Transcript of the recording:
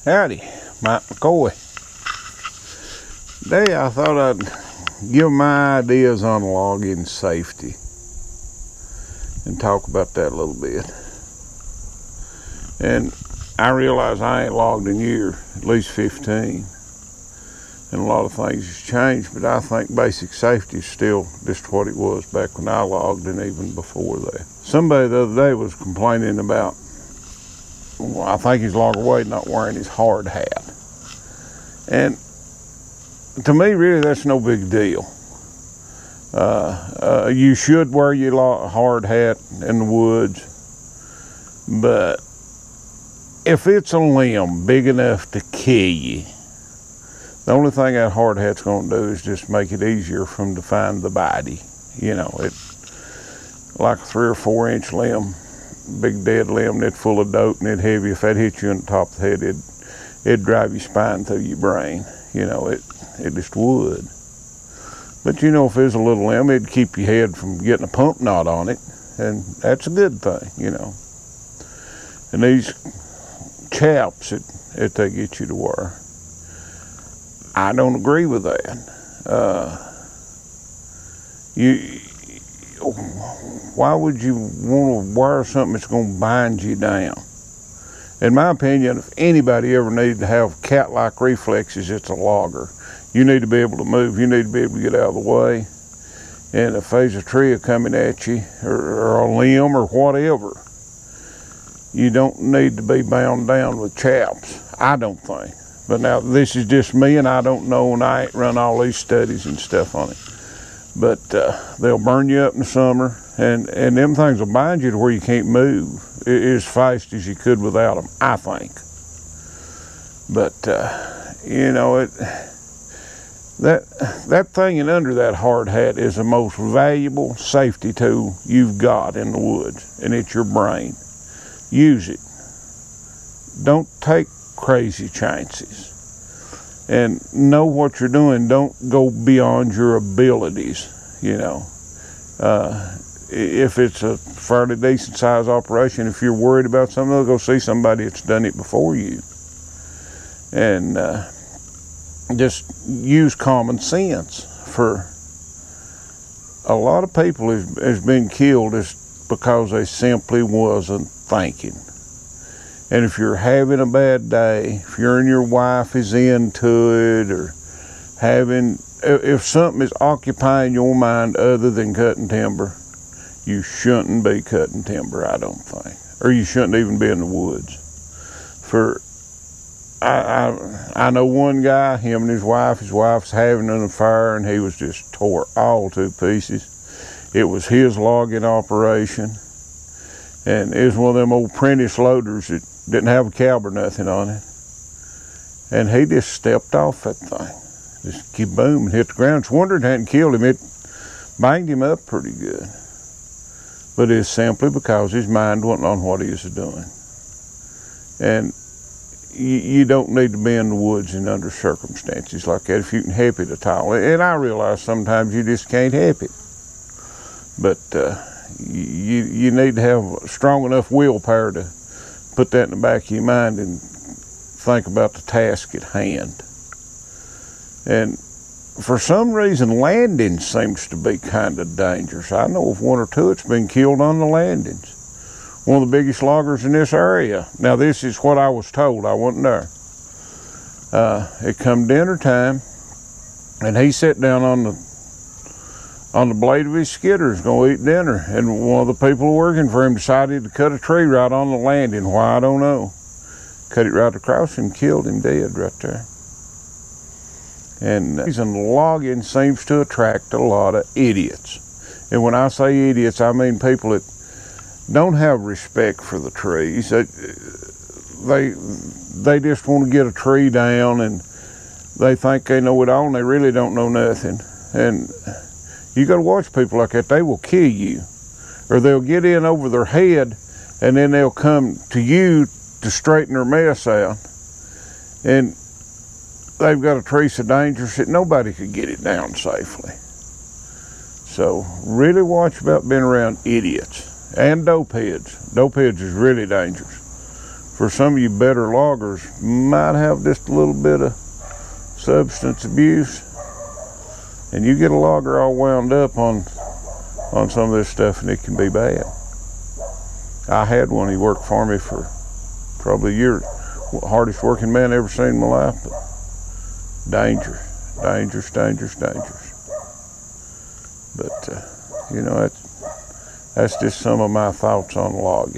Howdy, Mike McCoy. Today I thought I'd give my ideas on logging safety and talk about that a little bit. And I realize I ain't logged in years, at least 15. And a lot of things has changed, but I think basic safety is still just what it was back when I logged and even before that. Somebody the other day was complaining about, I think he's logger Wade not wearing his hard hat. And to me, really, that's no big deal. You should wear your hard hat in the woods, but if it's a limb big enough to kill you, the only thing that hard hat's going to do is just make it easier for him to find the body. You know, it like a 3 or 4 inch limb, big dead limb that's full of dope and it heavy. If that hit you in the top of the head, it'd drive your spine through your brain. You know, it just would. But you know, if there's a little limb, it'd keep your head from getting a pump knot on it, and that's a good thing, you know. And these chaps that they get you to wear, I don't agree with that. Why would you want to wear something that's going to bind you down? In my opinion, if anybody ever needed to have cat-like reflexes, it's a logger. You need to be able to move. You need to be able to get out of the way. And if there's a tree coming at you, or a limb, or whatever, you don't need to be bound down with chaps, I don't think. But now, this is just me, and I don't know, and I ain't run all these studies and stuff on it. But they'll burn you up in the summer, and them things will bind you to where you can't move as fast as you could without them, I think. But, you know, that thing and under that hard hat is the most valuable safety tool you've got in the woods, and it's your brain. Use it. Don't take crazy chances. And know what you're doing. Don't go beyond your abilities, you know. If it's a fairly decent size operation, if you're worried about something, go see somebody that's done it before you. And just use common sense. For a lot of people has been killed just because they simply wasn't thinking. And if you're having a bad day, if you and your wife is into it, or if something is occupying your mind other than cutting timber, you shouldn't be cutting timber, I don't think. Or you shouldn't even be in the woods. I know one guy, him and his wife's having an affair, and he was just tore all to pieces. It was his logging operation, and it was one of them old Prentice loaders that didn't have a cab or nothing on it. And he just stepped off that thing. Just boom, and hit the ground. It's wonder it hadn't killed him. It banged him up pretty good. But it's simply because his mind wasn't on what he was doing. And you don't need to be in the woods in under circumstances like that if you can help it at all. And I realize sometimes you just can't help it. But you need to have strong enough willpower to put that in the back of your mind and think about the task at hand. And for some reason, landing seems to be kind of dangerous. I know of 1 or 2 that's been killed on the landings. One of the biggest loggers in this area. Now, this is what I was told. I wasn't there. It come dinner time, and he sat down on the blade of his skidders, going to eat dinner. And one of the people working for him decided to cut a tree right on the landing. Why, I don't know. Cut it right across and killed him dead right there. And logging seems to attract a lot of idiots. And when I say idiots, I mean people that don't have respect for the trees. They just want to get a tree down, and they think they know it all, and they really don't know nothing. And you got to watch people like that. They will kill you, or they'll get in over their head, and then they'll come to you to straighten their mess out. And they've got a tree so dangerous that nobody could get it down safely. So really watch about being around idiots and dope heads. Dope heads is really dangerous for some of you better loggers, might have just a little bit of substance abuse, and you get a logger all wound up on some of this stuff, and it can be bad. I had one. He worked for me for probably a year. Hardest working man I ever seen in my life, but dangerous. But you know, that's just some of my thoughts on logging.